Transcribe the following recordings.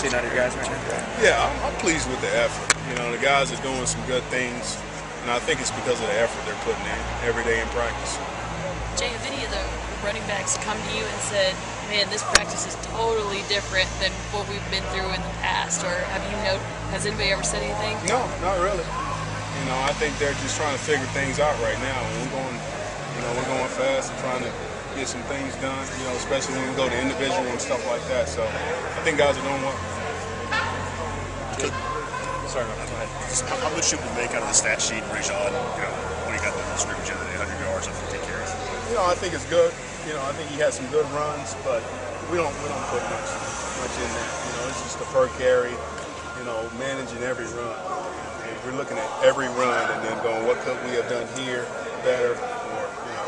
seeing out of your guys right now? Yeah, I'm pleased with the effort. You know, the guys are doing some good things, and I think it's because of the effort they're putting in every day in practice. Jay, have any of the running backs come to you and said, man, this practice is totally different than what we've been through in the past? Or has anybody ever said anything? No, not really. You know, I think they're just trying to figure things out right now. And we're going fast and trying to get some things done, you know, especially when we go to individual and stuff like that. So I think guys are doing well. Sorry, go ahead. How much should we make out of the stat sheet, Rajon? You know, when he got the scrimmage in the 100 yards and 15 carries? You know, I think it's good. You know, I think he had some good runs, but we don't put much in that. You know, it's just a per carry. You know, managing every run. And we're looking at every run and then going, what could we have done here better? Or, you know,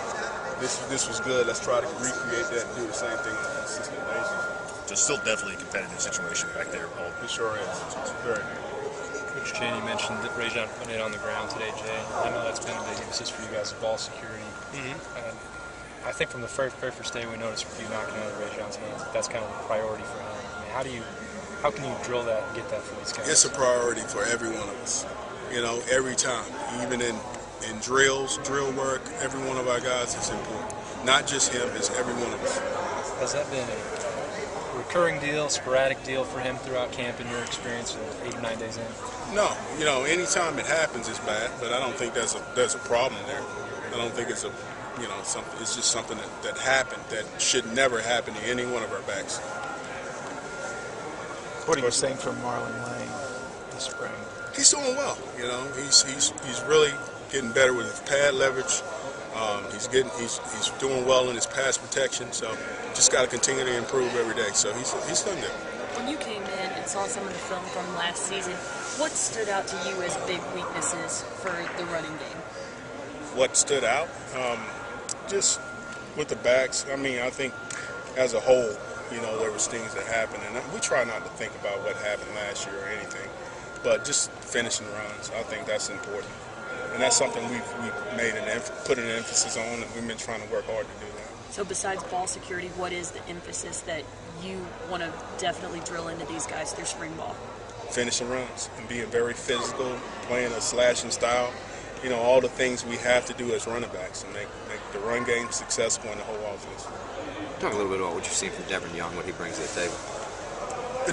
this was good. Let's try to recreate that and do the same thing on a consistent basis. So still definitely a competitive situation back there, Paul. It sure is. It's very good. Coach Chaney mentioned that Rajon putting it on the ground today, Jay. I know that's been a big emphasis for you guys, ball security. And I think from the very first day we noticed you knocking out of Rajon's hands, that's kind of a priority for him. I mean, how can you drill that and get that for these guys? It's a priority for every one of us. You know, every time, even in drills, drill work, every one of our guys is important. Not just him, it's every one of us. Has that been a recurring deal, sporadic deal for him throughout camp in your experience 8 or 9 days in? No, you know, anytime it happens it's bad, but I don't think there's a problem there. I don't think it's something. It's just something that happened that should never happen to any one of our backs. What are you saying from Marlon Lane this spring? He's doing well. You know, he's really getting better with his pad leverage. He's doing well in his pass protection. So just got to continue to improve every day. So he's done good. When you came in and saw some of the film from last season, what stood out to you as big weaknesses for the running game? What stood out? Just with the backs. I mean, I think as a whole, you know, there was things that happened, and we try not to think about what happened last year or anything, but just finishing runs. I think that's important, and that's something we've put an emphasis on, and we've been trying to work hard to do that. So besides ball security, what is the emphasis that you want to definitely drill into these guys through spring ball? Finishing runs and being very physical, playing a slashing style. You know, all the things we have to do as running backs and make the run game successful in the whole offense. Talk a little bit about what you've seen from Devin Young, what he brings to the table.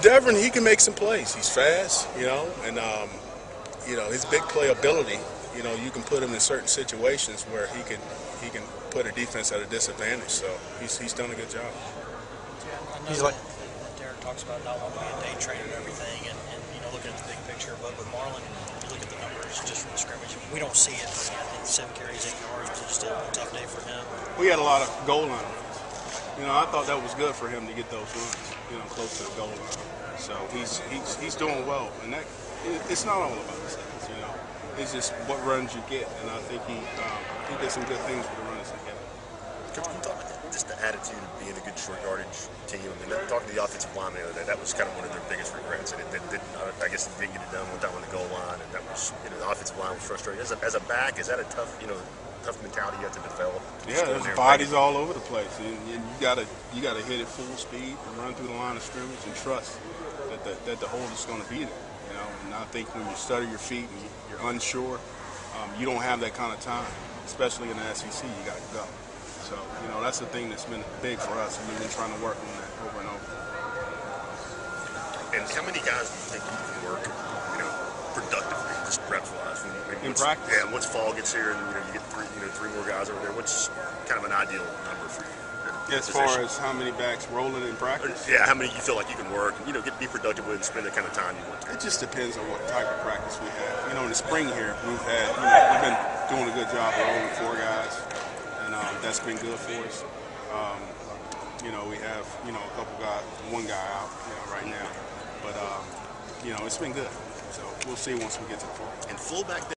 Devin, he can make some plays. He's fast, you know, and you know, his big play ability. You know, you can put him in certain situations where he can put a defense at a disadvantage. So he's done a good job. Yeah, I know that Derek talks about not wanting to be a day trader and everything, and you know, looking at the big picture. But with Marlon, you look at the numbers just from the scrimmage. We don't see it. I think 7 carries, 8 yards was just a tough day for him. We had a lot of goal line runs. You know, I thought that was good for him to get those runs, you know, close to the goal line. So he's doing well, and that it's not all about the stats, you know. It's just what runs you get, and I think he did some good things with the runs he got. Coach, can you talk about just the attitude of being a good short yardage team? I mean, talking to the offensive line the other day, that was kind of one of their biggest regrets. And I guess it didn't get it done one time on the goal line, and that was, you know, the offensive line was frustrating. As a back, is that a tough mentality you have to develop? Yeah, there's bodies all over the place, and you gotta hit it full speed and run through the line of scrimmage and trust that the hold is going to be there. You know, and I think when you stutter your feet and you're unsure, you don't have that kind of time, especially in the SEC. You got to go. So, you know, that's the thing that's been big for us, and we've been trying to work on that over and over. And how many guys do you think you can work, you know, productively, just reps-wise? In practice? Yeah, once fall gets here and, you know, you get three more guys over there, what's kind of an ideal number for you? As far as how many backs rolling in practice? Yeah, how many you feel like you can work, you know, be productive with and spend the kind of time you want to. It just depends on what type of practice we have. You know, in the spring here, we've been doing a good job of rolling 4 guys, and that's been good for us. You know, we have, you know, one guy out, you know, right now, but you know, it's been good. So we'll see once we get to the fall. And fullback.